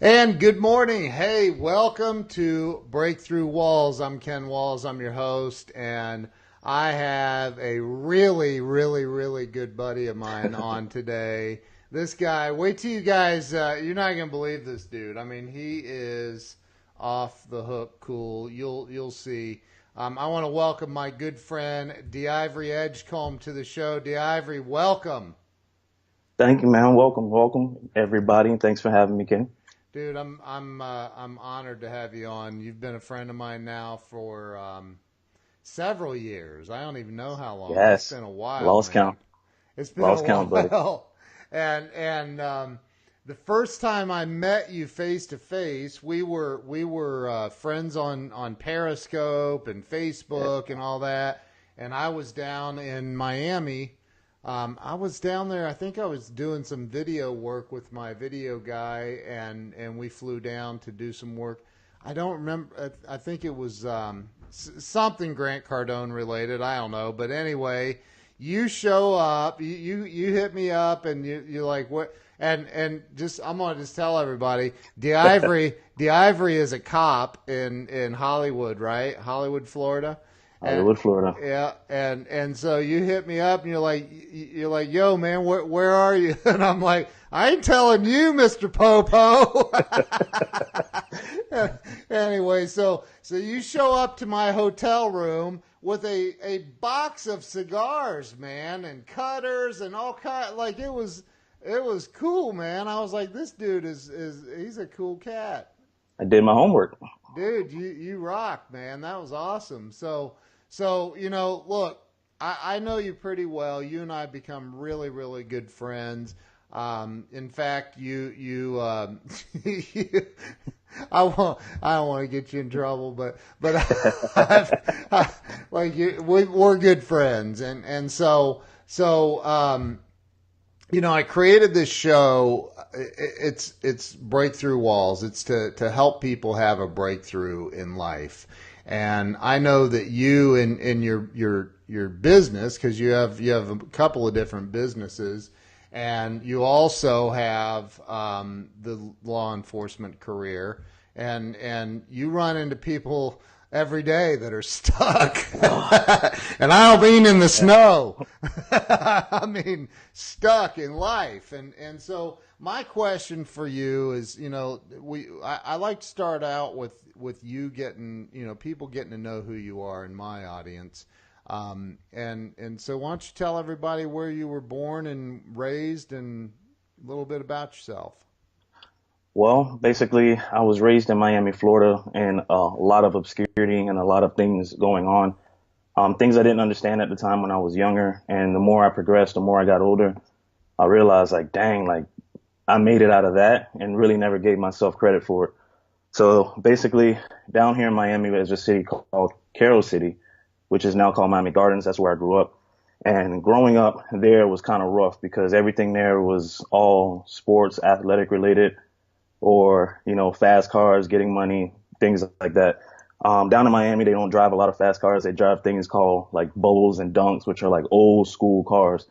And good morning. Hey, welcome to Breakthrough Walls. I'm Ken Walls. I'm your host, and I have a really good buddy of mine on today. This guy, wait till you guys, you're not going to believe this dude. I mean, he is off the hook cool. You'll see. I want to welcome my good friend Diivory Edgecomb to the show. Diivory, welcome. Thank you, man. Welcome, everybody, and thanks for having me, Ken. Dude, I'm honored to have you on. You've been a friend of mine now for several years. I don't even know how long. It's Yes, been a while, lost man. count, It's been a lost count, buddy. while. And the first time I met you face to face, we were friends on Periscope and Yeah. Facebook and all that. And I was down in Miami. I was down there. I think I was doing some video work with my video guy, and we flew down to do some work. I don't remember. I think it was something Grant Cardone related. I don't know. But anyway, you show up. You hit me up, and you're like, what? And just I'm gonna just tell everybody, Diivory is a cop in Hollywood, right? Hollywood, Florida. And Hollywood, Florida. yeah, and so you hit me up and you're like, yo man, where are you? And I'm like, I ain't telling you, Mr. Popo. Anyway, so you show up to my hotel room with a box of cigars, man, and cutters and all kind, like it was cool, man. I was like, this dude is he's a cool cat. I did my homework. Dude, you rock, man. That was awesome. So look, I know you pretty well. You and I have become really good friends. In fact, I don't want to get you in trouble, but like we're good friends, and so I created this show. It's Breakthrough Walls. It's to help people have a breakthrough in life. And I know that you in your business, because you have a couple of different businesses, and you also have the law enforcement career, and you run into people every day that are stuck. And I don't mean in the Yeah. snow. I mean stuck in life. And so my question for you is, I like to start out with you getting, people getting to know who you are in my audience. And so why don't you tell everybody where you were born and raised and a little bit about yourself? Well, basically, I was raised in Miami, Florida, and a lot of obscurity and a lot of things going on. Things I didn't understand at the time when I was younger. And the more I progressed, the more I got older, I realized, like, dang, like, I made it out of that and really never gave myself credit for it. So basically, down here in Miami, there's a city called Carroll City, which is now called Miami Gardens. That's where I grew up. And growing up there was kind of rough because everything there was all sports, athletic related, or, fast cars, getting money, things like that. Down in Miami, they don't drive a lot of fast cars. They drive things called like Bulls and Dunks, which are like old school cars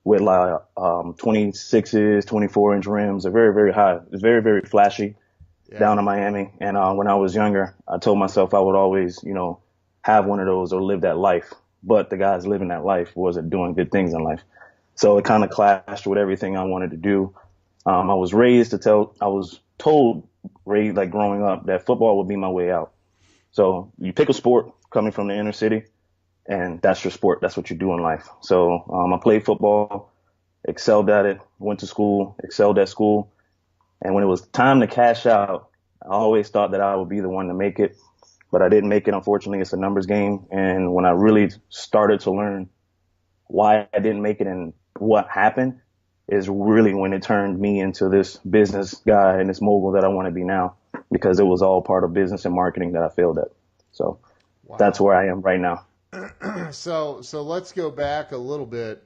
with like 26s, 24-inch rims. They're very high. It's very flashy Yeah. down in Miami. And when I was younger, I told myself I would always, have one of those or live that life. But the guys living that life wasn't doing good things in life. So it kind of clashed with everything I wanted to do. I was told, raised like growing up, that football would be my way out. So you pick a sport coming from the inner city, and that's your sport. That's what you do in life. So I played football, excelled at it, went to school, excelled at school. And when it was time to cash out, I always thought that I would be the one to make it, but I didn't make it. Unfortunately, it's a numbers game. And when I really started to learn why I didn't make it and what happened is really when it turned me into this business guy and this mogul that I want to be now, because it was all part of business and marketing that I failed at. So that's Wow. where I am right now. So let's go back a little bit,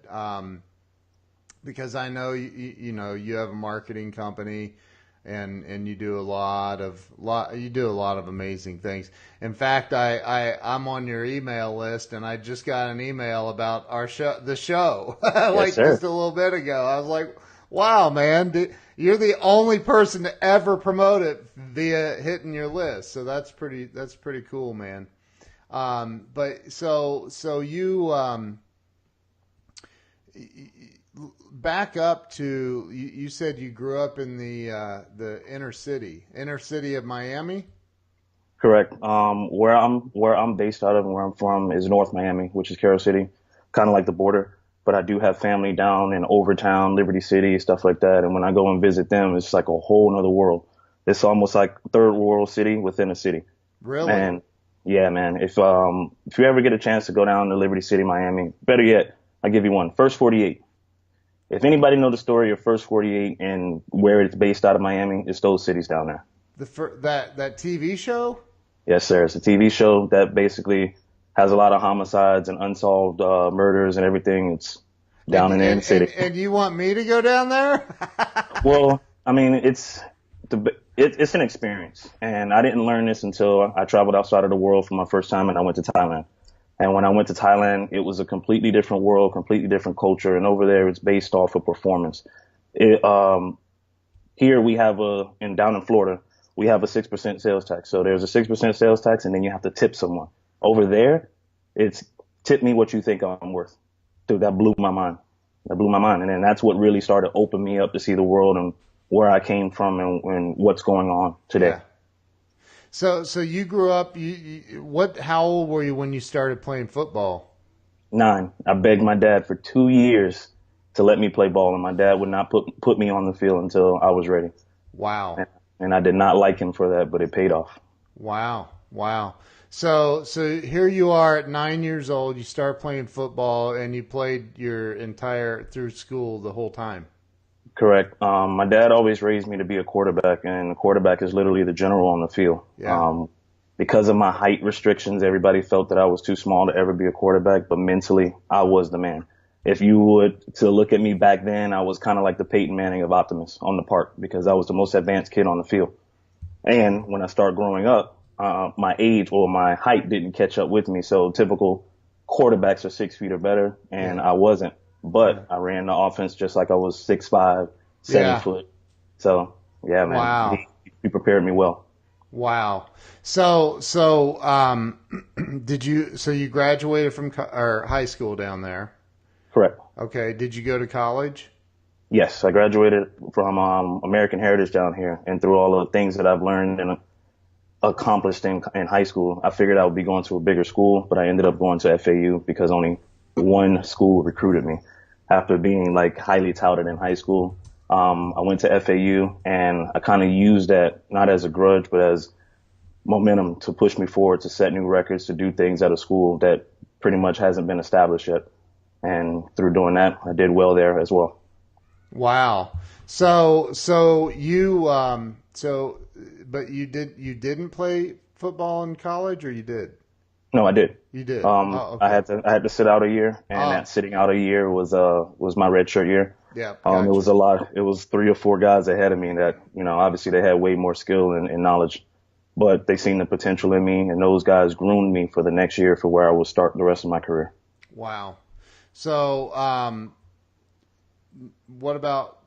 because I know you have a marketing company, and you do a lot of amazing things. In fact, I'm on your email list, and I just got an email about the show, Yes, like sir. just a little bit ago. I was like, Wow, man. You're the only person to ever promote it via hitting your list. So that's pretty cool, man. But so back up to you said you grew up in the inner city of Miami. Correct. Where I'm based out of and where I'm from is North Miami, which is Carroll City, kind of like the border. But I do have family down in Overtown, Liberty City, stuff like that. And when I go and visit them, it's like a whole nother world. It's almost like third world city within a city. Really? And yeah, man, if you ever get a chance to go down to Liberty City, Miami, better yet, I'll give you one. First 48. If anybody know the story of First 48 and where it's based out of Miami, it's those cities down there. That TV show? Yes, sir. It's a TV show that basically has a lot of homicides and unsolved murders and everything. It's down in the inner city. And you want me to go down there? Well, I mean, it's an experience, and I didn't learn this until I traveled outside of the world for my first time, and I went to Thailand. And when I went to Thailand, it was a completely different world, completely different culture, and over there, it's based off of performance. Here we have and down in Florida, we have a 6% sales tax. So there's a 6% sales tax, and then you have to tip someone. Over there, it's tip me what you think I'm worth. Dude, that blew my mind. That blew my mind. And then that's what really started opening me up to see the world and where I came from and what's going on today. Yeah. So you grew up. How old were you when you started playing football? 9. I begged my dad for 2 years to let me play ball, and my dad would not put me on the field until I was ready. Wow. And I did not like him for that, but it paid off. Wow. So here you are at 9 years old. You start playing football, and you played your entire through school the whole time. Correct. My dad always raised me to be a quarterback, and a quarterback is literally the general on the field. Yeah. Because of my height restrictions, everybody felt that I was too small to ever be a quarterback, but mentally, I was the man. If you would to look at me back then, I was kind of like the Peyton Manning of Optimus on the park because I was the most advanced kid on the field. And when I started growing up, my age or my height didn't catch up with me. So typical quarterbacks are 6 feet or better, and I wasn't. But I ran the offense just like I was 6'5", 7 foot. So yeah, man, wow. he prepared me well. Wow. So you graduated from or high school down there? Correct. Okay. Did you go to college? Yes, I graduated from American Heritage down here, and through all the things that I've learned and accomplished in high school, I figured I would be going to a bigger school, but I ended up going to FAU because only one school recruited me. After being like highly touted in high school, I went to FAU, and I kind of used that not as a grudge, but as momentum to push me forward, to set new records, to do things at a school that pretty much hasn't been established yet. And through doing that, I did well there as well. Wow. But you didn't play football in college, or you did? No, I did. You did. Okay. I had to sit out a year, and that sitting out a year was my redshirt year. Yeah. Gotcha. It was a lot. It was 3 or 4 guys ahead of me that, obviously they had way more skill and knowledge, but they seen the potential in me, and those guys groomed me for the next year for where I would start the rest of my career. Wow. So, what about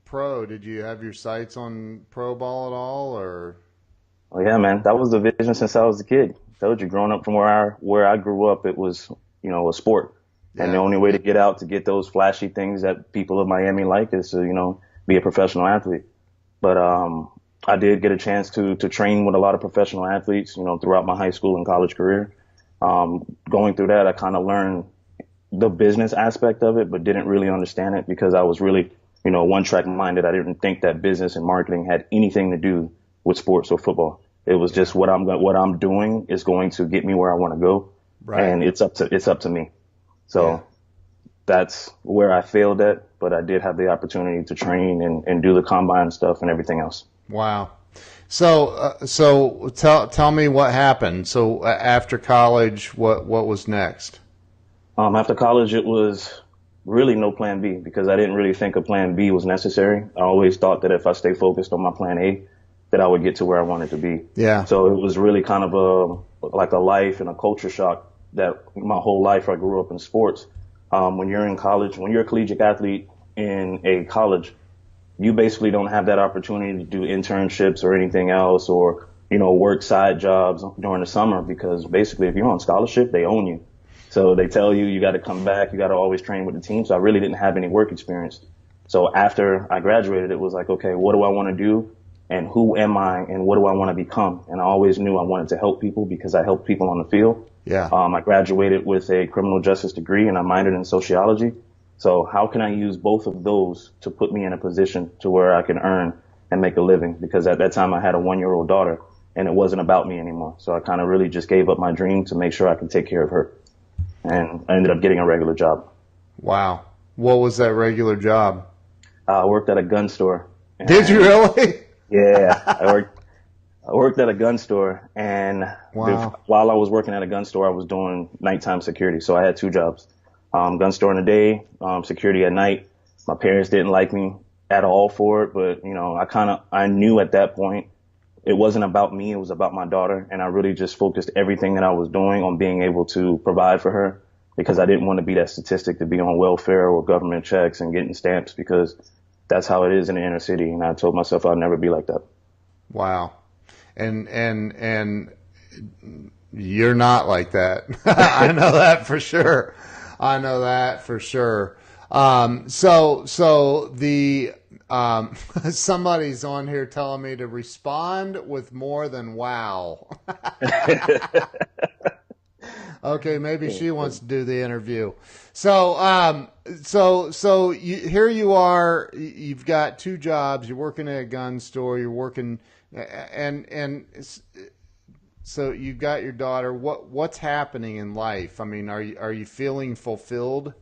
pro? Did you have your sights on pro ball at all, or? Oh yeah, man, that was the vision since I was a kid. I told you, growing up from where I grew up, it was, a sport. Yeah. And the only way to get out to get those flashy things that people of Miami like is to, be a professional athlete. But, I did get a chance to train with a lot of professional athletes, throughout my high school and college career. Going through that, I kind of learned the business aspect of it, but didn't really understand it because I was really, one track minded. I didn't think that business and marketing had anything to do with sports or football. It was just what I'm doing is going to get me where I want to go. Right. And it's up to me. So that's where I failed at, but I did have the opportunity to train and do the combine stuff and everything else. Wow. So tell me what happened. So after college, what was next? After college, it was really no plan B because I didn't really think a plan B was necessary. I always thought that if I stay focused on my plan A, that I would get to where I wanted to be. Yeah. So it was really kind of like a life and a culture shock that my whole life I grew up in sports. When you're in college, when you're a collegiate athlete in a college, you basically don't have that opportunity to do internships or anything else, or, you know, work side jobs during the summer, because basically if you're on scholarship, they own you. So they tell you, you got to come back, you got to always train with the team. So I really didn't have any work experience. So after I graduated, it was like, okay, what do I want to do? And who am I? And what do I want to become? And I always knew I wanted to help people because I helped people on the field. Yeah. I graduated with a criminal justice degree and I minored in sociology. So how can I use both of those to put me in a position to where I can earn and make a living? Because at that time I had a 1-year-old daughter and it wasn't about me anymore. So I kind of really just gave up my dream to make sure I could take care of her. And I ended up getting a regular job. Wow. What was that regular job? I worked at a gun store. Did you really? Yeah, I worked at a gun store, and Wow. while I was working at a gun store, I was doing nighttime security. So I had 2 jobs: gun store in the day, security at night. My parents didn't like me at all for it, but you know, I knew at that point it wasn't about me; it was about my daughter, and I really just focused everything that I was doing on being able to provide for her, because I didn't want to be that statistic to be on welfare or government checks and getting stamps, because that's how it is in the inner city. And I told myself I'd never be like that. Wow. And you're not like that. I know that for sure. I know that for sure. So the, somebody's on here telling me to respond with more than wow. Okay, maybe she wants to do the interview. So, here you are. You've got 2 jobs. You're working at a gun store. You're working, and so you've got your daughter. What's happening in life? I mean, are you feeling fulfilled?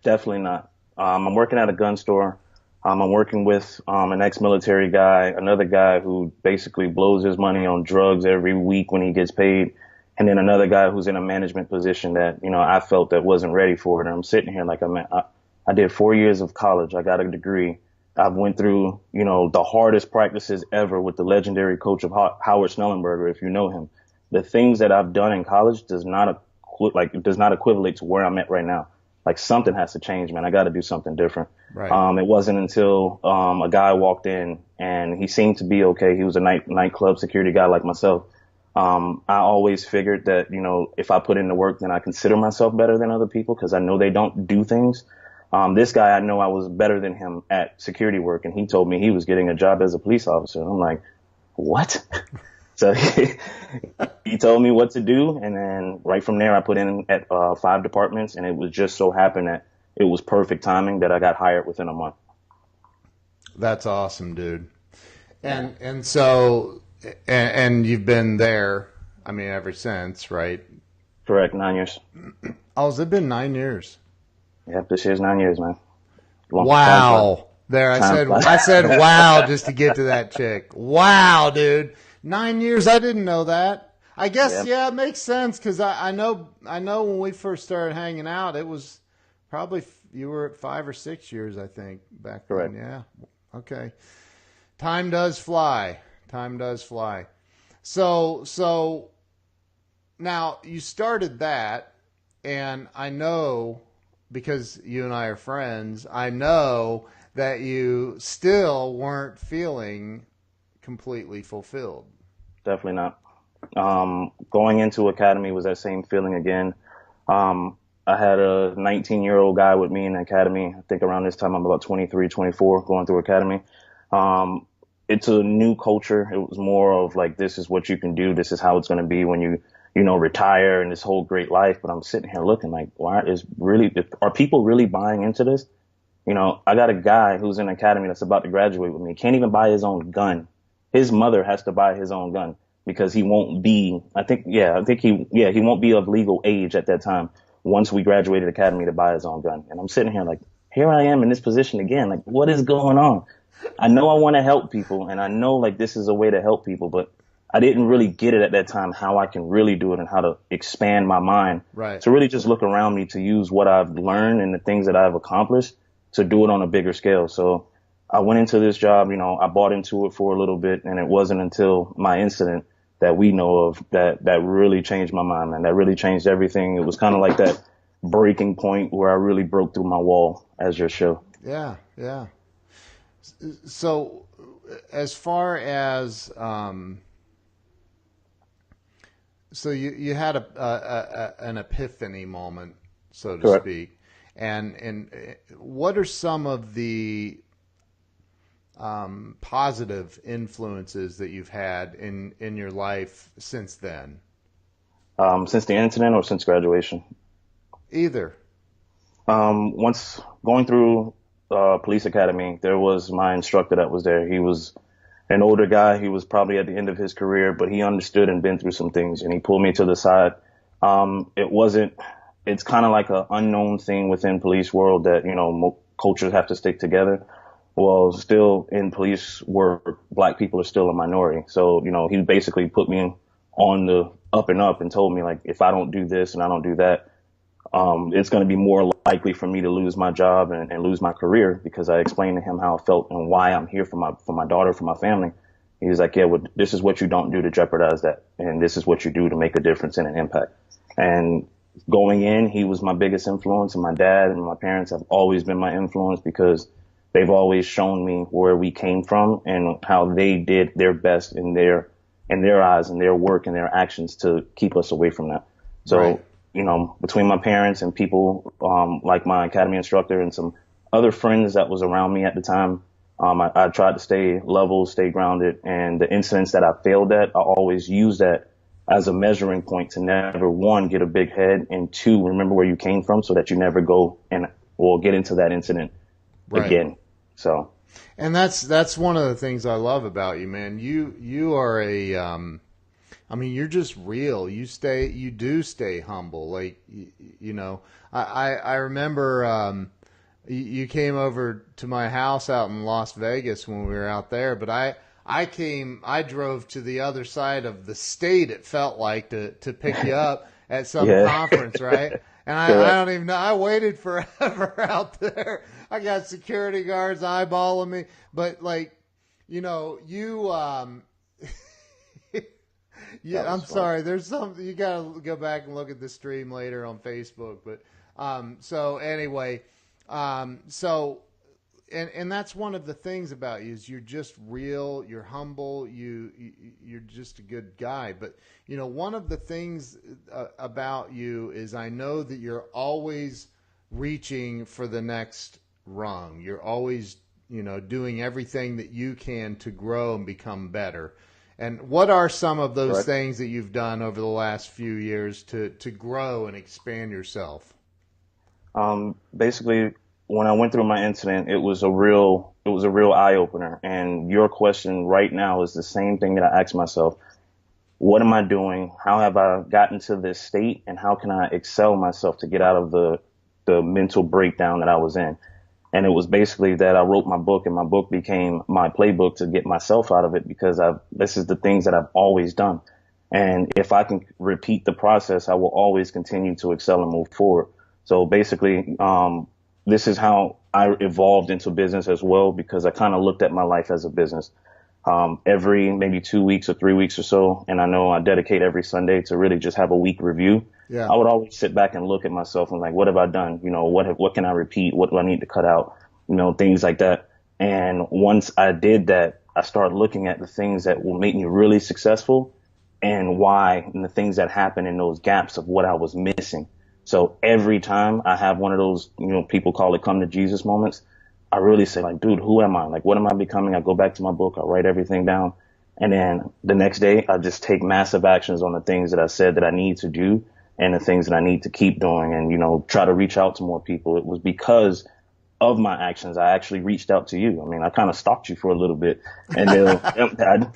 Definitely not. I'm working at a gun store. I'm working with an ex-military guy, another guy who basically blows his money on drugs every week when he gets paid. And then another guy who's in a management position that, you know, I felt that wasn't ready for it. And I'm sitting here like, I did 4 years of college. I got a degree. I went through, you know, the hardest practices ever with the legendary coach of Howard Snellenberger, if you know him. The things that I've done in college does not equivalent to where I'm at right now. Like, something has to change, man. I got to do something different. Right. It wasn't until a guy walked in and he seemed to be okay. He was a nightclub security guy like myself. I always figured that, you know, if I put in the work, then I consider myself better than other people because I know they don't do things. This guy, I know I was better than him at security work, and he told me he was getting a job as a police officer. I'm like, what? So he told me what to do. And then right from there, I put in at 5 departments, and it was just so happened that it was perfect timing that I got hired within a month. That's awesome, dude. And so, and you've been there, I mean, ever since, right? Correct. 9 years. Oh, has it been 9 years? Yep, this year's 9 years, man. Wow. There, I said wow just to get to that chick. Wow, dude. 9 years, I didn't know that. I guess, yeah, it makes sense because I know when we first started hanging out, it was probably, you were at 5 or 6 years, I think, back then. Correct. Yeah. Okay. Time does fly. Time does fly. So now you started that, and I know, because you and I are friends, I know that you still weren't feeling completely fulfilled. Definitely not. Going into academy was that same feeling again. I had a 19-year-old guy with me in the academy. I think around this time I'm about 23, 24 going through academy. It's a new culture. It was more of like, this is what you can do. This is how it's going to be when you retire and this whole great life. But I'm sitting here looking like, are people really buying into this? You know, I got a guy who's in academy that's about to graduate with me. Can't even buy his own gun. His mother has to buy his own gun because he won't be, he won't be of legal age at that time once we graduated academy to buy his own gun. And I'm sitting here like, here I am in this position again. Like, what is going on? I know I want to help people, and I know like this is a way to help people, but I didn't really get it at that time how I can really do it and how to expand my mind. Right. To really just look around me to use what I've learned and the things that I've accomplished to do it on a bigger scale. So I went into this job, you know, I bought into it for a little bit, and it wasn't until my incident that we know of that really changed my mind, man. That really changed everything. It was kind of like that breaking point where I really broke through my wall, as your show. Yeah, yeah. So, as far as so you had an epiphany moment, so to Correct. speak, and what are some of the positive influences that you've had in your life since then? Since the incident or since graduation? Either. Once going through police academy, there was my instructor that was there. He was an older guy. He was probably at the end of his career, but he understood and been through some things, and he pulled me to the side. It wasn't. It's kind of like an unknown thing within police world that cultures have to stick together. Well, still in police work, black people are still a minority. So he basically put me on the up and up and told me like if I don't do this and I don't do that, it's going to be more likely for me to lose my job and lose my career because I explained to him how I felt and why I'm here for my daughter, for my family. He was like, yeah, well, this is what you don't do to jeopardize that. And this is what you do to make a difference and an impact. And going in, he was my biggest influence, and my dad and my parents have always been my influence because they've always shown me where we came from and how they did their best in their eyes and their work and their actions to keep us away from that. Right. So, between my parents and people like my academy instructor and some other friends that was around me at the time, I tried to stay level, stay grounded. And the incidents that I failed at, I always use that as a measuring point to never, one, get a big head, and two, remember where you came from so that you never go and or get into that incident Right. again. So, And that's one of the things I love about you, man. You are a I mean, you're just real. You do stay humble. Like, I remember you came over to my house out in Las Vegas when we were out there, but I drove to the other side of the state. It felt like to pick you up at some yeah, conference, right? And I correct. don't even know. I waited forever out there. I got security guards eyeballing me, but like, you That yeah, was I'm fun. sorry. There's some you gotta go back and look at the stream later on Facebook. But so anyway, so and that's one of the things about you is you're just real. You're humble. You're just a good guy. But one of the things about you is I know that you're always reaching for the next rung. You're always doing everything that you can to grow and become better. And what are some of those Correct. things that you've done over the last few years to grow and expand yourself? Basically, when I went through my incident, it was a real eye opener. And your question right now is the same thing that I asked myself. What am I doing? How have I gotten to this state? And how can I excel myself to get out of the mental breakdown that I was in? And it was basically that I wrote my book, and my book became my playbook to get myself out of it because this is the things that I've always done. And if I can repeat the process, I will always continue to excel and move forward. So basically, this is how I evolved into business as well, because I kind of looked at my life as a business. Every maybe 2 weeks or 3 weeks or so, and I know I dedicate every Sunday to really just have a week review. Yeah. I would always sit back and look at myself and like, what have I done? What can I repeat? What do I need to cut out? Things like that. And once I did that, I started looking at the things that will make me really successful and why, and the things that happen in those gaps of what I was missing. So every time I have one of those, people call it come to Jesus moments, I really say like, dude, who am I? Like, what am I becoming? I go back to my book, I write everything down. And then the next day I just take massive actions on the things that I said that I need to do and the things that I need to keep doing and, try to reach out to more people. It was because of my actions. I actually reached out to you. I mean, I kind of stalked you for a little bit and then I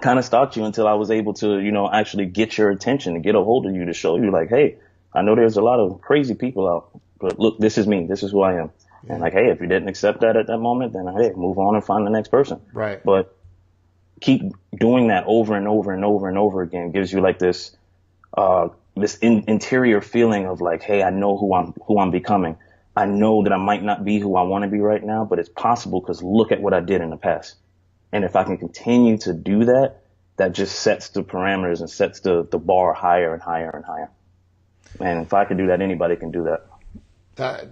kind of stalked you until I was able to, actually get your attention and get a hold of you to show you like, hey, I know there's a lot of crazy people out, but look, this is me. This is who I am. And Yeah. like, hey, if you didn't accept that at that moment, then hey, move on and find the next person. Right. But keep doing that over and over and over and over again gives you like this interior feeling of like, hey, I know who I'm becoming. I know that I might not be who I want to be right now, but it's possible because look at what I did in the past. And if I can continue to do that, that just sets the parameters and sets the bar higher and higher and higher. And if I can do that, anybody can do that. That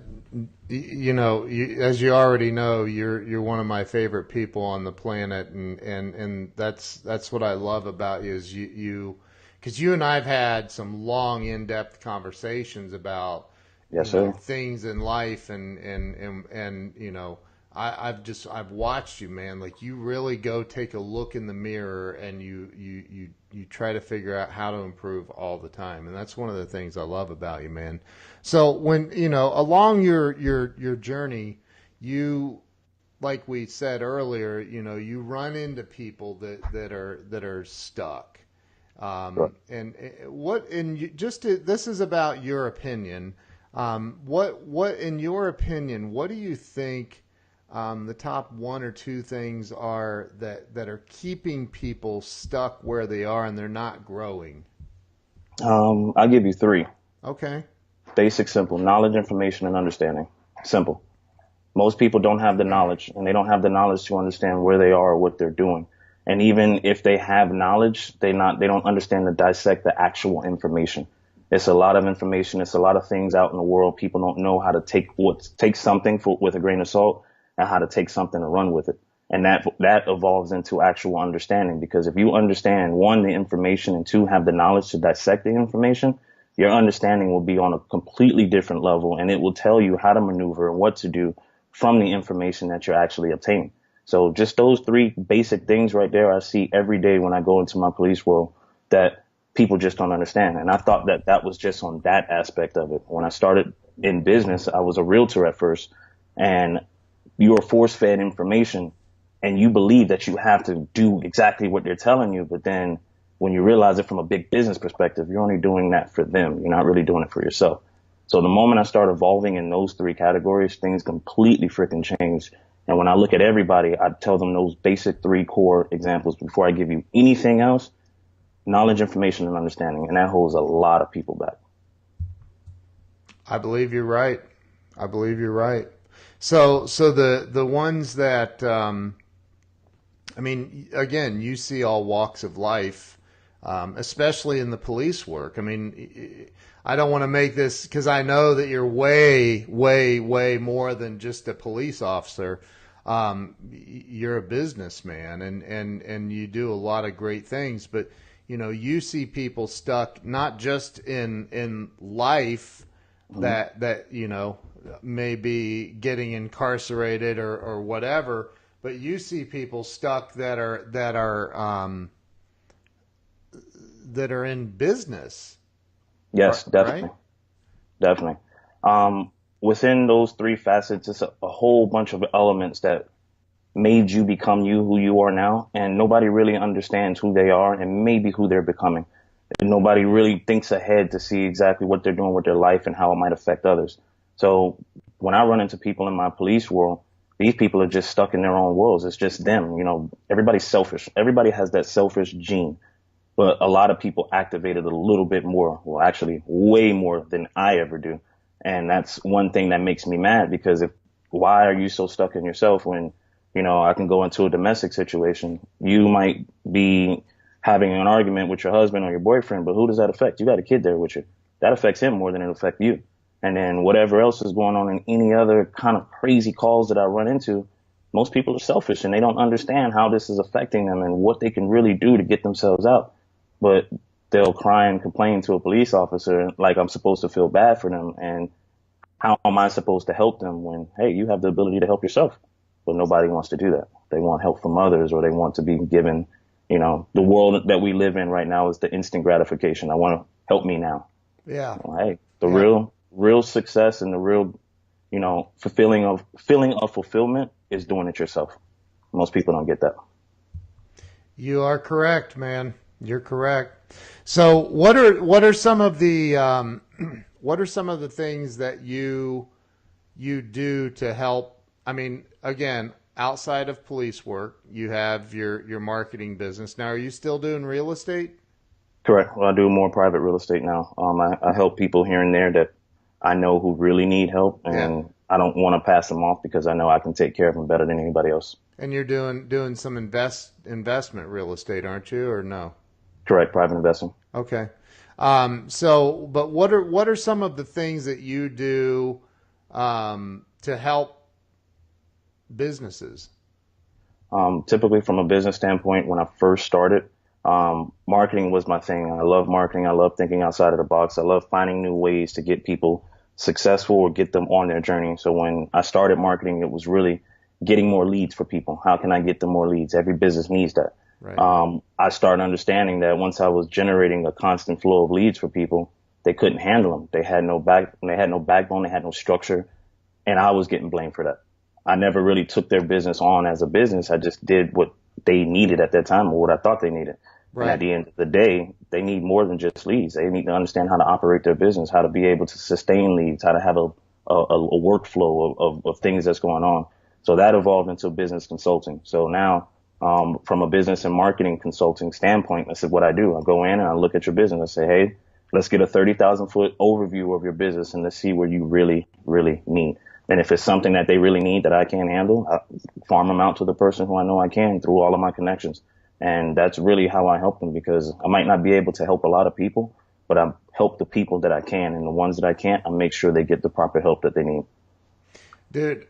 as you already know, you're one of my favorite people on the planet, and that's what I love about you is because you and I've had some long, in-depth conversations about Yes, sir. things in life, and I've watched you, man. Like you really go take a look in the mirror and you try to figure out how to improve all the time. And that's one of the things I love about you, man. So when, along your journey, you, like we said earlier, you run into people that are stuck. Right. This is about your opinion. What in your opinion, what do you think the top one or two things are that are keeping people stuck where they are and they're not growing? I'll give you three. Okay. Basic, simple: knowledge, information, and understanding. Simple. Most people don't have the knowledge, and they don't have the knowledge to understand where they are or what they're doing. And even if they have knowledge, they don't understand to dissect the actual information. It's a lot of information. It's a lot of things out in the world. People don't know how to take something with a grain of salt and how to take something and run with it. And that evolves into actual understanding, because if you understand, one, the information, and two, have the knowledge to dissect the information, your understanding will be on a completely different level, and it will tell you how to maneuver and what to do from the information that you're actually obtaining. So just those three basic things right there, I see every day when I go into my police world that people just don't understand. And I thought that was just on that aspect of it. When I started in business, I was a realtor at first, and you are force fed information and you believe that you have to do exactly what they're telling you. But then when you realize it from a big business perspective, you're only doing that for them. You're not really doing it for yourself. So the moment I start evolving in those three categories, things completely freaking change. And when I look at everybody, I tell them those basic three core examples before I give you anything else: knowledge, information, and understanding. And that holds a lot of people back. I believe you're right. I believe you're right. So the ones that again, you see all walks of life, especially in the police work. I mean, I don't want to make this, because I know that you're way, way, way more than just a police officer. You're a businessman, and you do a lot of great things. But you see people stuck not just in life that may be getting incarcerated or whatever, but you see people stuck that are in business. Yes, definitely. Right? Definitely. Within those three facets, it's a whole bunch of elements that made you become you, who you are now. And nobody really understands who they are and maybe who they're becoming. And nobody really thinks ahead to see exactly what they're doing with their life and how it might affect others. So when I run into people in my police world, these people are just stuck in their own worlds. It's just them. Everybody's selfish. Everybody has that selfish gene. But a lot of people activate it a little bit more. Well, actually, way more than I ever do. And that's one thing that makes me mad, because why are you so stuck in yourself when, I can go into a domestic situation. You might be having an argument with your husband or your boyfriend, but who does that affect? You got a kid there with you. That affects him more than it affects you. And then whatever else is going on in any other kind of crazy calls that I run into, most people are selfish and they don't understand how this is affecting them and what they can really do to get themselves out. But they'll cry and complain to a police officer like I'm supposed to feel bad for them. And how am I supposed to help them when, hey, you have the ability to help yourself? But nobody wants to do that. They want help from others, or they want to be given, the world that we live in right now is the instant gratification. I want to help me now. Yeah. Well, hey, the real success and the real, feeling of fulfillment is doing it yourself. Most people don't get that. You are correct, man. You're correct. So what are some of the things that you do to help? I mean, again, outside of police work, you have your marketing business. Now, are you still doing real estate? Correct. Well, I do more private real estate now. I help people here and there that I know who really need help, and I don't want to pass them off because I know I can take care of them better than anybody else. And you're doing some investment real estate, aren't you, or no? Correct. Private investing. Okay. But what are some of the things that you do to help businesses? Typically, from a business standpoint, when I first started, marketing was my thing. I love marketing. I love thinking outside of the box. I love finding new ways to get people successful or get them on their journey. So when I started marketing, it was really getting more leads for people. How can I get them more leads? Every business needs that. Right. I started understanding that once I was generating a constant flow of leads for people, they couldn't handle them. They had no backbone. They had no structure. And I was getting blamed for that. I never really took their business on as a business. I just did what they needed at that time or what I thought they needed. Right. And at the end of the day, they need more than just leads. They need to understand how to operate their business, how to be able to sustain leads, how to have a workflow of things that's going on. So that evolved into business consulting. So now, from a business and marketing consulting standpoint, this is what I do. I go in and I look at your business. I say, hey, let's get a 30,000 foot overview of your business and let's see where you really, really need. And if it's something that they really need that I can't handle, I farm them out to the person who I know I can through all of my connections. And that's really how I help them, because I might not be able to help a lot of people, but I help the people that I can. And the ones that I can't, I make sure they get the proper help that they need. Dude,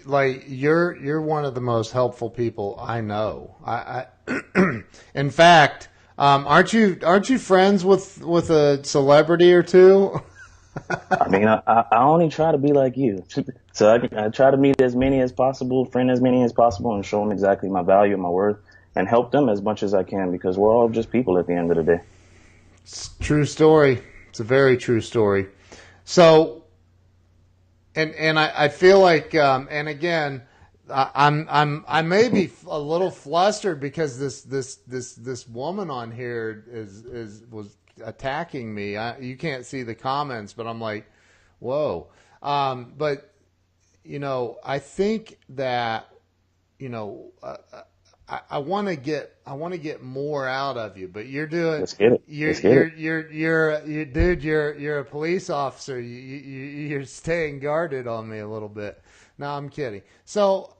like you're one of the most helpful people I know. I in fact, aren't you friends with a celebrity or two? I mean, I only try to be like you. So I try to meet as many as possible, friend as many as possible, and show them exactly my value and my worth, and help them as much as I can, because we're all just people at the end of the day. It's a true story. It's a very true story. So, and I feel like, and again, I may be a little flustered because this woman on here was attacking me. You can't see the comments, but I'm like, whoa. But I think that I want to get more out of you, but you're doing. Let's get it. You're a police officer. You're staying guarded on me a little bit. No, I'm kidding. So,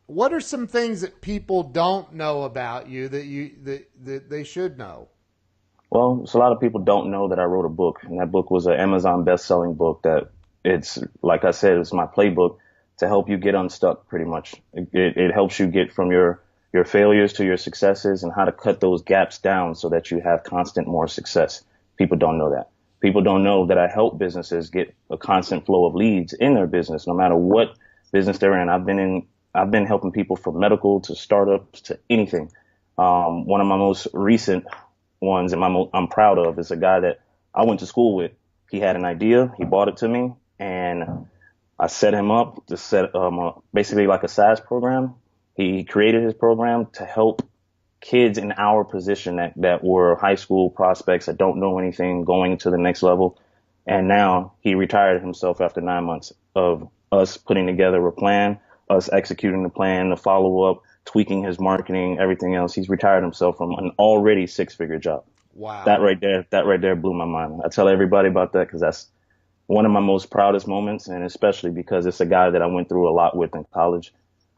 what are some things that people don't know about you that they should know? Well, so a lot of people don't know that I wrote a book, and that book was an Amazon best-selling book. That it's, like I said, it's my playbook to help you get unstuck. Pretty much, it helps you get from your failures to your successes and how to cut those gaps down so that you have constant more success. People don't know that. People don't know that I help businesses get a constant flow of leads in their business, no matter what business they're in. I've been helping people from medical to startups to anything. One of my most recent ones and I'm proud of is a guy that I went to school with. He had an idea. He bought it to me, and I set him up to set basically like a SaaS program. He created his program to help kids in our position that were high school prospects that don't know anything, going to the next level. And now he retired himself after 9 months of us putting together a plan, us executing the plan, the follow up, tweaking his marketing, everything else. He's retired himself from an already 6-figure job. Wow. That right there blew my mind. I tell everybody about that because that's one of my most proudest moments, and especially because it's a guy that I went through a lot with in college,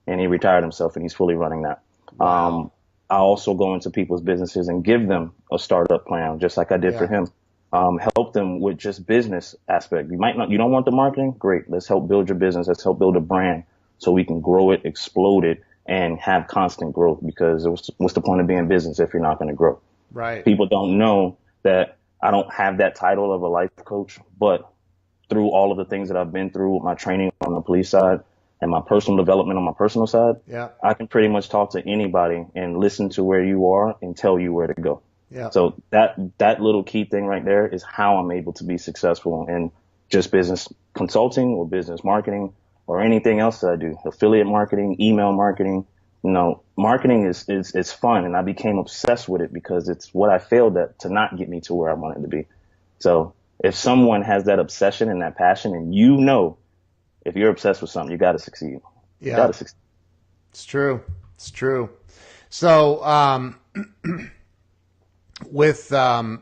and he retired himself and he's fully running that. Wow. I also go into people's businesses and give them a startup plan, just like I did for him. Help them with just business aspect. You don't want the marketing? Great. Let's help build your business. Let's help build a brand so we can grow it, explode it, and have constant growth, because what's the point of being in business if you're not going to grow? Right. People don't know that I don't have that title of a life coach, but through all of the things that I've been through with my training on the police side and my personal development on my personal side, I can pretty much talk to anybody and listen to where you are and tell you where to go. Yeah. So that little key thing right there is how I'm able to be successful in just business consulting or business marketing or anything else that I do. Affiliate marketing, email marketing. Marketing is fun, and I became obsessed with it because it's what I failed at to not get me to where I wanted to be. So if someone has that obsession and that passion, and if you're obsessed with something, you got to succeed. Yeah. You got to succeed. It's true. It's true. So, with the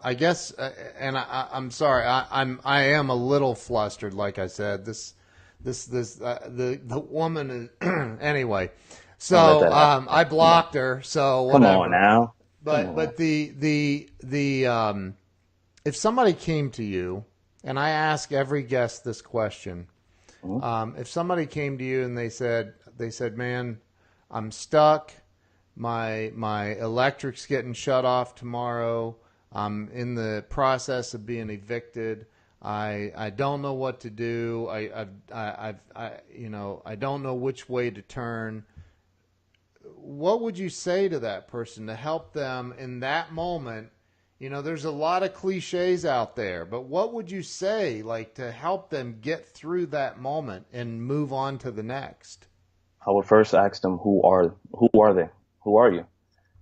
I guess, and I'm sorry, I am a little flustered. Like I said, the woman is anyway. So I blocked her. So whatever. Come on now. But the if somebody came to you and I ask every guest this question. Mhm. If somebody came to you and they said, "Man, I'm stuck. My electric's getting shut off tomorrow. I'm in the process of being evicted. I don't know what to do. I don't know which way to turn." What would you say to that person to help them in that moment? There's a lot of cliches out there, but what would you say, like, to help them get through that moment and move on to the next? I would first ask them, who are they? Who are you?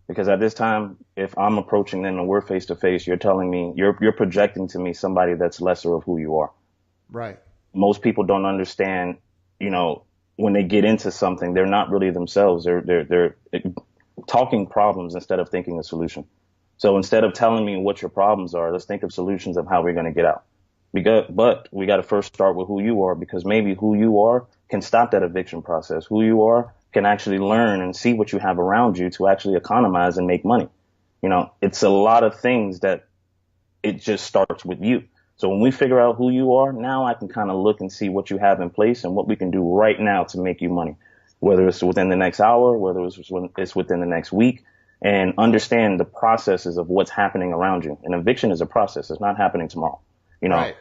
Because at this time, if I'm approaching them and we're face to face, you're telling me, you're projecting to me somebody that's lesser of who you are. Right. Most people don't understand, you know, when they get into something, they're not really themselves. They're talking problems instead of thinking a solution. So instead of telling me what your problems are, let's think of solutions of how we're going to get out. But we got to first start with who you are, because maybe who you are can stop that eviction process. Who you are can actually learn and see what you have around you to actually economize and make money. It's a lot of things that it just starts with you. So when we figure out who you are, now I can kind of look and see what you have in place and what we can do right now to make you money, whether it's within the next hour, whether it's within the next week, and understand the processes of what's happening around you. An eviction is a process. It's not happening tomorrow. You know, Right.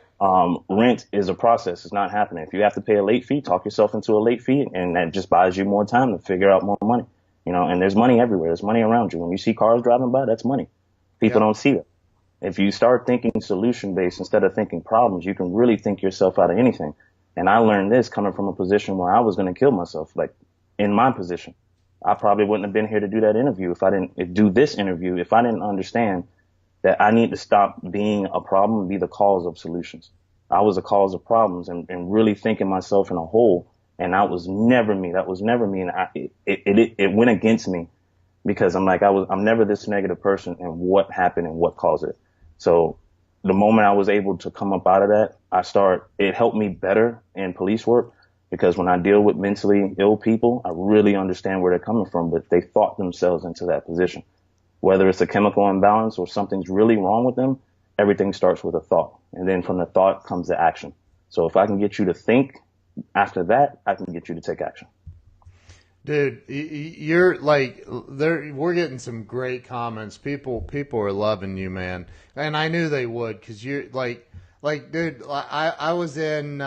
rent is a process. It's not happening. If you have to pay a late fee, talk yourself into a late fee, and that just buys you more time to figure out more money. And there's money everywhere. There's money around you. When you see cars driving by, that's money. People Yep. don't see that. If you start thinking solution based instead of thinking problems, you can really think yourself out of anything. And I learned this coming from a position where I was going to kill myself, like in my position. I probably wouldn't have been here to do that interview do this interview if I didn't understand that I need to stop being a problem and be the cause of solutions. I was a cause of problems and really thinking myself in a hole. And that was never me. That was never me. And it went against me because I'm never this negative person, and what happened and what caused it. So the moment I was able to come up out of that, it helped me better in police work, because when I deal with mentally ill people, I really understand where they're coming from, but they thought themselves into that position. Whether it's a chemical imbalance or something's really wrong with them, everything starts with a thought. And then from the thought comes the action. So if I can get you to think, after that, I can get you to take action. Dude, you're like we're getting some great comments. People are loving you, man, and I knew they would because you're like, dude. I was in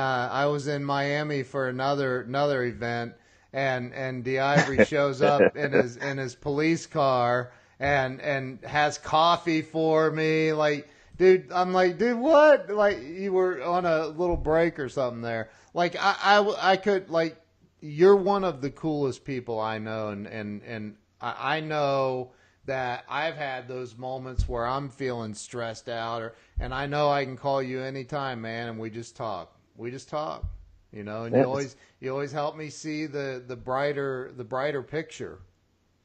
Miami for another event, and Diivory shows up in his police car and has coffee for me. Like, dude, I'm like, dude, what? Like, you were on a little break or something there. Like, I could like you're one of the coolest people I know, and I know that I've had those moments where I'm feeling stressed out, and I know I can call you anytime, man, and we just talk. We just talk, and you Yeah, always help me see the brighter picture.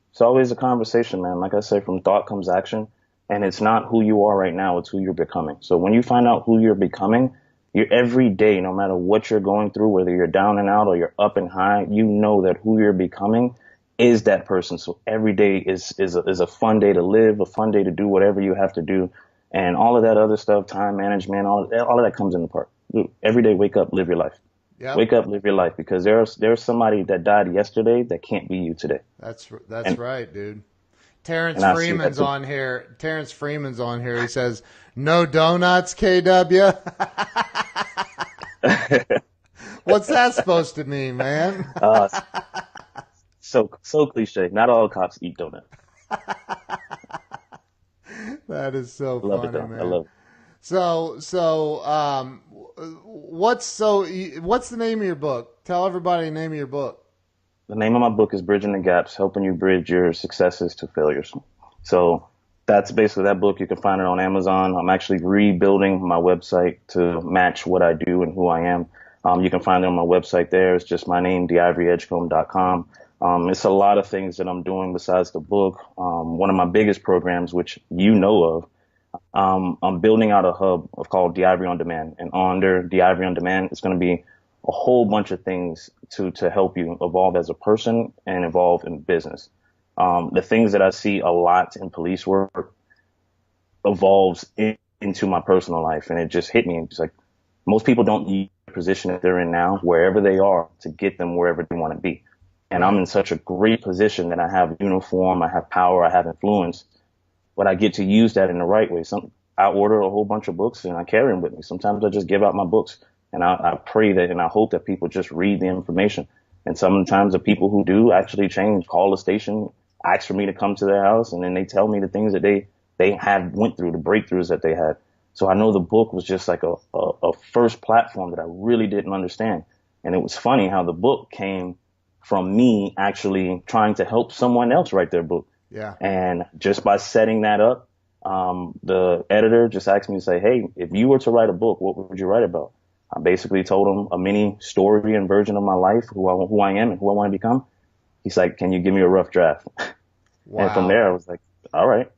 it's always a conversation, man. Like I said, from thought comes action, and it's not who you are right now, it's who you're becoming. So when you find out who you're becoming, you're every day, no matter what you're going through, whether you're down and out or you're up and high, you know that who you're becoming is that person. So every day is a fun day to live, a fun day to do whatever you have to do, and all of that other stuff, time management, all of that comes into part. Every day, wake up, live your life. Yep. Wake up, live your life, because there's somebody that died yesterday that can't be you today. That's And right, dude. Terrence and I see that Freeman's too. on here. Terrence Freeman's on here. He says, "No donuts, KW." What's that supposed to mean, man? uh, so cliche. Not all cops eat donuts. That is so I love it funny, though. I man. love it. What's the name of your book? Tell everybody the name of your book. The name of my book is Bridging the Gaps, helping you bridge your successes to failures. So that's basically that book. You can find it on Amazon. I'm actually rebuilding my website to match what I do and who I am. You can find it on my website there. It's just my name, diivoryedgecomb.com. It's a lot of things that I'm doing besides the book. One of my biggest programs, which you know of, I'm building out a hub called Diivory on Demand, and under Diivory on Demand, it's going to be a whole bunch of things to help you evolve as a person and evolve in business. The things that I see a lot in police work evolves into my personal life, and it just hit me. It's like Most people don't use the position that they're in now, wherever they are, to get them wherever they want to be. And I'm Right. in such a great position that I have uniform, I have power, I have influence, but I get to use that in the right way. I order a whole bunch of books and I carry them with me. Sometimes I just give out my books and I pray that and I hope that people just read the information. And sometimes the people who do actually change, call the station, ask for me to come to their house, and then they tell me the things that they had went through, the breakthroughs that they had. So I know the book was just like a first platform that I really didn't understand. And it was funny how the book came from me actually trying to help someone else write their book. Yeah. And just by setting that up, the editor just asked me to say, hey, if you were to write a book, what would you write about? I basically told him a mini story and version of my life, who I am and who I want to become. He's like, can you give me a rough draft? And from Wow. there, I was like, all right.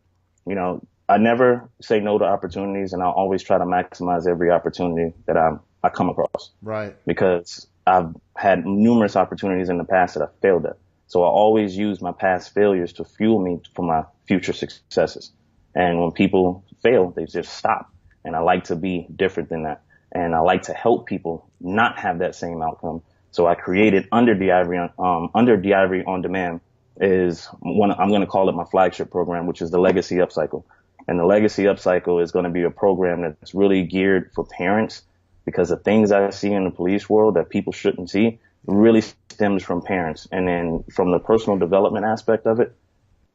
I never say no to opportunities, and I'll always try to maximize every opportunity that I come across, Right. because I've had numerous opportunities in the past that I failed at. So I always use my past failures to fuel me for my future successes. And when people fail, they just stop. And I like to be different than that. And I like to help people not have that same outcome. So I created under Diivory on Demand is one, I'm going to call it my flagship program, which is the Legacy Upcycle. And the Legacy Upcycle is going to be a program that's really geared for parents, because the things I see in the police world that people shouldn't see really stems from parents. And then from the personal development aspect of it,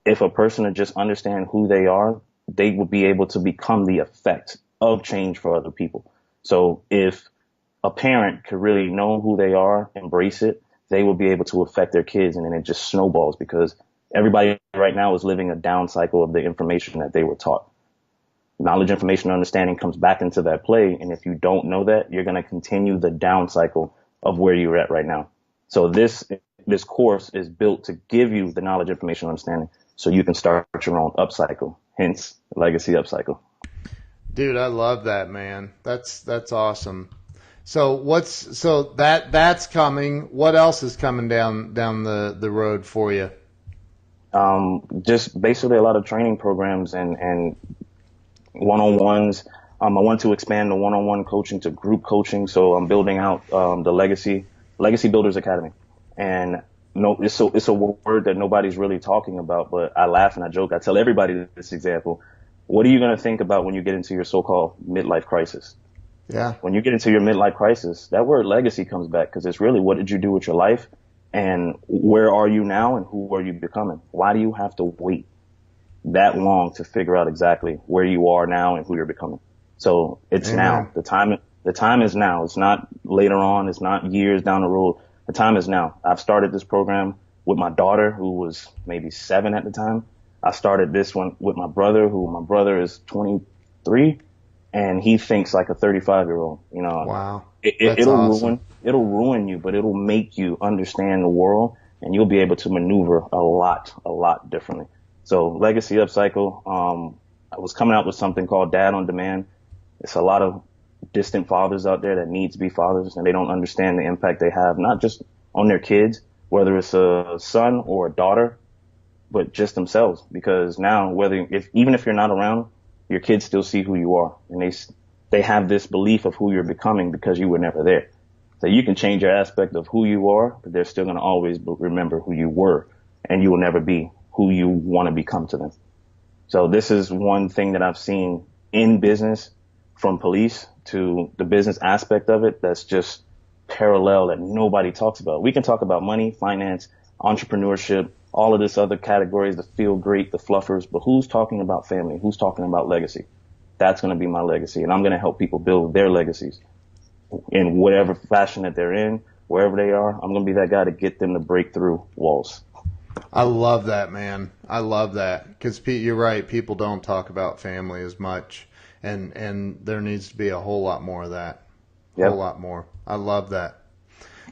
if a person would just understand who they are, they will be able to become the effect of change for other people. So if a parent could really know who they are, embrace it, they will be able to affect their kids, and then it just snowballs, because everybody right now is living a down cycle of the information that they were taught. Knowledge, information, and understanding comes back into that play. And if you don't know that, you're going to continue the down cycle of where you're at right now. So this course is built to give you the knowledge, information, and understanding so you can start your own upcycle, hence Legacy Upcycle. Dude, I love that, man. That's awesome. That's coming. What else is coming down the road for you? Just basically a lot of training programs and one-on-ones. I want to expand the one-on-one coaching to group coaching. So I'm building out the Legacy Builders Academy. And no, it's a word that nobody's really talking about, but I laugh and I joke. I tell everybody this example. What are you going to think about when you get into your so-called midlife crisis? Yeah. When you get into your midlife crisis, that word legacy comes back, because it's really, what did you do with your life, and where are you now, and who are you becoming? Why do you have to wait that long to figure out exactly where you are now and who you're becoming? So it's now. Amen. The time is now. It's not later on. It's not years down the road. The time is now. I've started this program with my daughter, who was maybe 7 at the time. I started this one with my brother is 23, and he thinks like a 35-year-old. Wow. It, it, That's it'll awesome. ruin, it'll ruin you, but it'll make you understand the world, and you'll be able to maneuver a lot differently. So Legacy Upcycle, I was coming out with something called Dad on Demand. It's a lot of distant fathers out there that need to be fathers, and they don't understand the impact they have, not just on their kids, whether it's a son or a daughter, but just themselves. Because now, even if you're not around, your kids still see who you are, and they have this belief of who you're becoming because you were never there. So you can change your aspect of who you are, but they're still going to always remember who you were, and you will never be who you want to become to them. So this is one thing that I've seen in business, from police to the business aspect of it, that's just parallel, that nobody talks about. We can talk about money, finance, entrepreneurship, all of this other categories, the feel great, the fluffers, but who's talking about family? Who's talking about legacy? That's going to be my legacy. And I'm going to help people build their legacies in whatever fashion that they're in, wherever they are. I'm going to be that guy to get them to break through walls. I love that, man. I love that because you're right. People don't talk about family as much, and there needs to be a whole lot more of that. Whole Yep. lot more. I love that.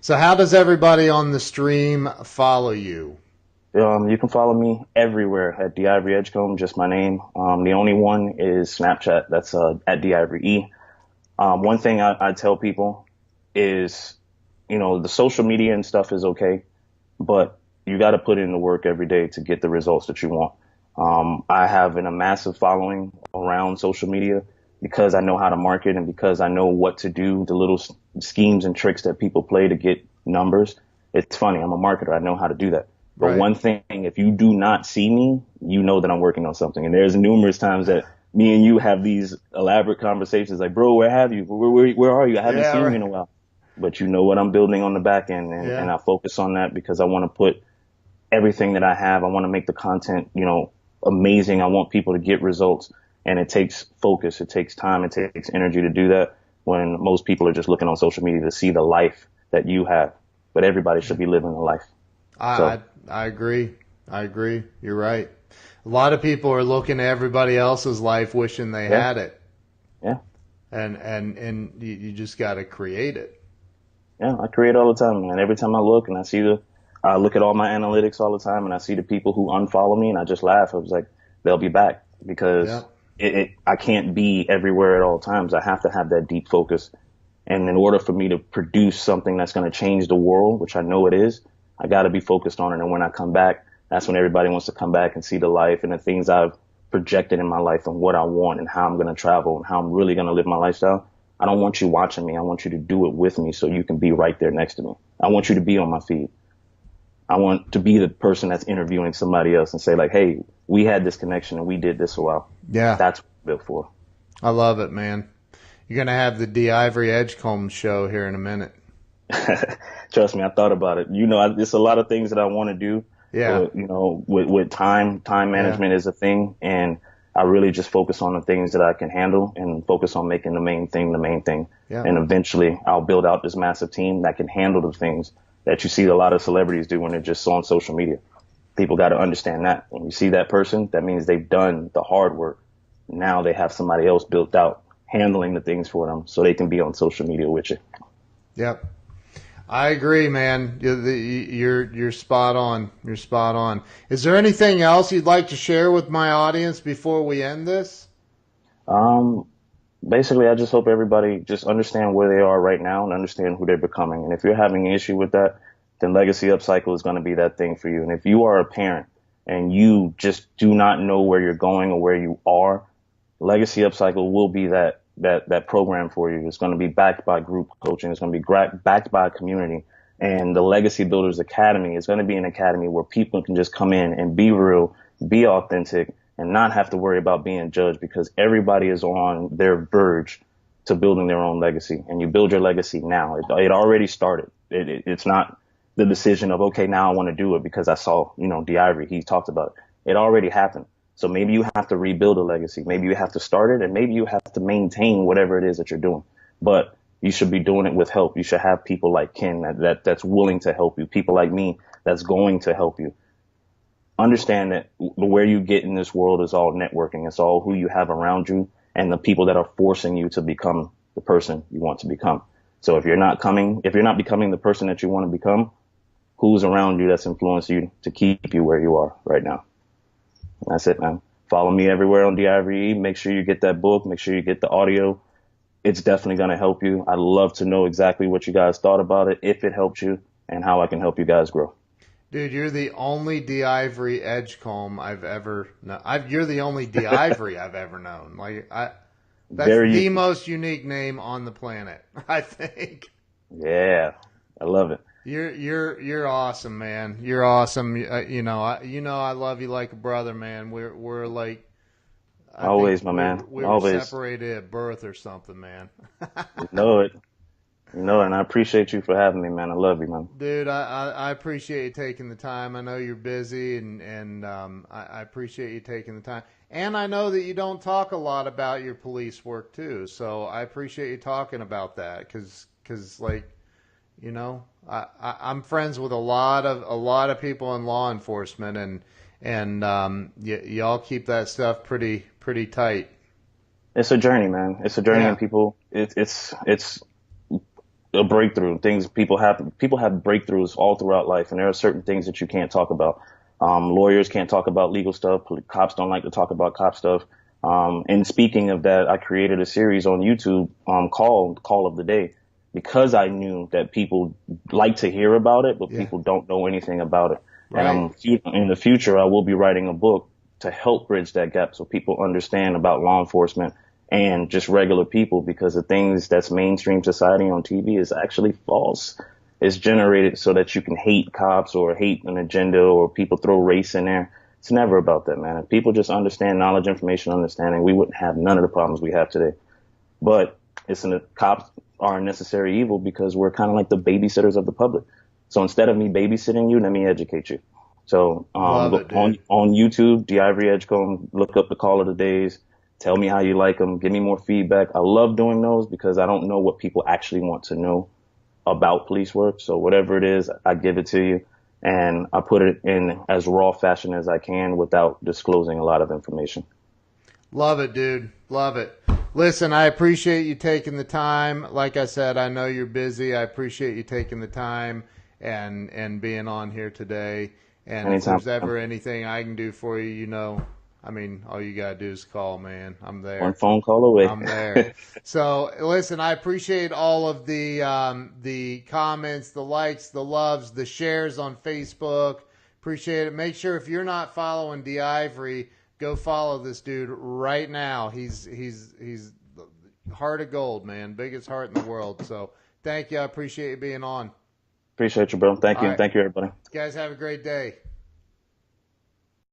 So, how does everybody on the stream follow you? You can follow me everywhere at Diivory Edgecomb, just my name. The only one is Snapchat. That's at Diivory E. One thing I tell people is, the social media and stuff is okay, but you got to put in the work every day to get the results that you want. I have a massive following around social media, because I know how to market and because I know what to do, the little schemes and tricks that people play to get numbers. It's funny. I'm a marketer. I know how to do that. But Right. one thing, if you do not see me, you know that I'm working on something. And there's numerous times that me and you have these elaborate conversations like, bro, where have you? Where are you? I haven't Yeah. seen you Right. in a while. But you know what I'm building on the back end. And Yeah. I focus on that because I want to put everything that I have. I want to make the content, amazing. I want people to get results. And it takes focus. It takes time. It takes energy to do that when most people are just looking on social media to see the life that you have. But everybody should be living a life. I, So, I agree. I agree. You're right. A lot of people are looking at everybody else's life wishing they yeah, had it. yeah, And you just got to create it. yeah. I create all the time, man. Every time I look and I look at all my analytics all the time and I see the people who unfollow me and I just laugh. I was like, they'll be back because Yeah. I can't be everywhere at all times. I have to have that deep focus. And in order for me to produce something that's going to change the world, which I know it is, I got to be focused on it. And when I come back, that's when everybody wants to come back and see the life and the things I've projected in my life and what I want and how I'm going to travel and how I'm really going to live my lifestyle. I don't want you watching me. I want you to do it with me so you can be right there next to me. I want you to be on my feed. I want to be the person that's interviewing somebody else and say like, hey, we had this connection and we did this a while. Yeah. That's what I'm built for. I love it, man. You're going to have the Diivory Edgecomb show here in a minute. Trust me, I thought about it. There's a lot of things that I want to do. Yeah. With time management is a thing, and I really just focus on the things that I can handle and focus on making the main thing. Yeah. And eventually I'll build out this massive team that can handle the things that you see a lot of celebrities do when they're just on social media. People got to understand that when you see that person, that means they've done the hard work. Now they have somebody else built out handling the things for them so they can be on social media with you. Yep. I agree, man. You're spot on. You're spot on. Is there anything else you'd like to share with my audience before we end this? Basically, I just hope everybody just understand where they are right now and understand who they're becoming. And if you're having an issue with that, then Legacy Upcycle is going to be that thing for you. And if you are a parent and you just do not know where you're going or where you are, Legacy Upcycle will be that program for you. It's going to be backed by group coaching. It's going to be backed by a community. And the Legacy Builders Academy is going to be an academy where people can just come in and be real, be authentic, and not have to worry about being judged because everybody is on their verge to building their own legacy. And you build your legacy now. It already started. It's not the decision of, okay, now I want to do it because I saw, Diivory, he talked about it. It already happened. So maybe you have to rebuild a legacy. Maybe you have to start it and maybe you have to maintain whatever it is that you're doing. But you should be doing it with help. You should have people like Ken that's willing to help you. People like me that's going to help you. Understand that where you get in this world is all networking. It's all who you have around you and the people that are forcing you to become the person you want to become. So if you're not becoming the person that you want to become, who's around you that's influenced you to keep you where you are right now? That's it, man. Follow me everywhere on Diivory. Make sure you get that book. Make sure you get the audio. It's definitely going to help you. I'd love to know exactly what you guys thought about it, if it helped you, and how I can help you guys grow. Dude, you're the only Diivory Edgecomb I've ever known. You're the only Diivory I've ever known. That's the most unique name on the planet, I think. Yeah, I love it. You're awesome, man. You're awesome. I love you like a brother, man. We're like always, my man. We were always separated at birth or something, man. You know it. And I appreciate you for having me, man. I love you, man. Dude, I appreciate you taking the time. I know you're busy, and I appreciate you taking the time. And I know that you don't talk a lot about your police work too. So I appreciate you talking about that because I'm friends with a lot of people in law enforcement, and y'all keep that stuff pretty tight. It's a journey, man. It's a journey, Yeah. and people, it's a breakthrough. People have breakthroughs all throughout life, and there are certain things that you can't talk about. Lawyers can't talk about legal stuff. Cops don't like to talk about cop stuff. And speaking of that, I created a series on YouTube called Call of the Day because I knew that people like to hear about it, but people don't know anything about it. Right. And in the future, I will be writing a book to help bridge that gap so people understand about law enforcement and just regular people, because the things that's mainstream society on TV is actually false. It's generated so that you can hate cops or hate an agenda or people throw race in there. It's never about that, man. If people just understand knowledge, information, understanding, we wouldn't have none of the problems we have today. But cops are a necessary evil because we're kind of like the babysitters of the public. So instead of me babysitting you, let me educate you. So Love it, on dude. YouTube, Diivory Edgecomb, look up the Call of the Days. Tell me how you like them. Give me more feedback. I love doing those because I don't know what people actually want to know about police work. So whatever it is, I give it to you, and I put it in as raw fashion as I can without disclosing a lot of information. Love it, dude. Love it. Listen, I appreciate you taking the time. Like I said, I know you're busy. I appreciate you taking the time and being on here today. And if Anytime. there's ever anything I can do for you, I mean, all you gotta do is call, man. I'm One there. phone call away. I'm there. So listen, I appreciate all of the comments, the likes, the loves, the shares on Facebook. Appreciate it. Make sure if you're not following Diivory, go follow this dude right now. He's heart of gold, man. Biggest heart in the world. So thank you. I appreciate you being on. Appreciate you, bro. Thank All you. And right. thank you, everybody. You guys have a great day.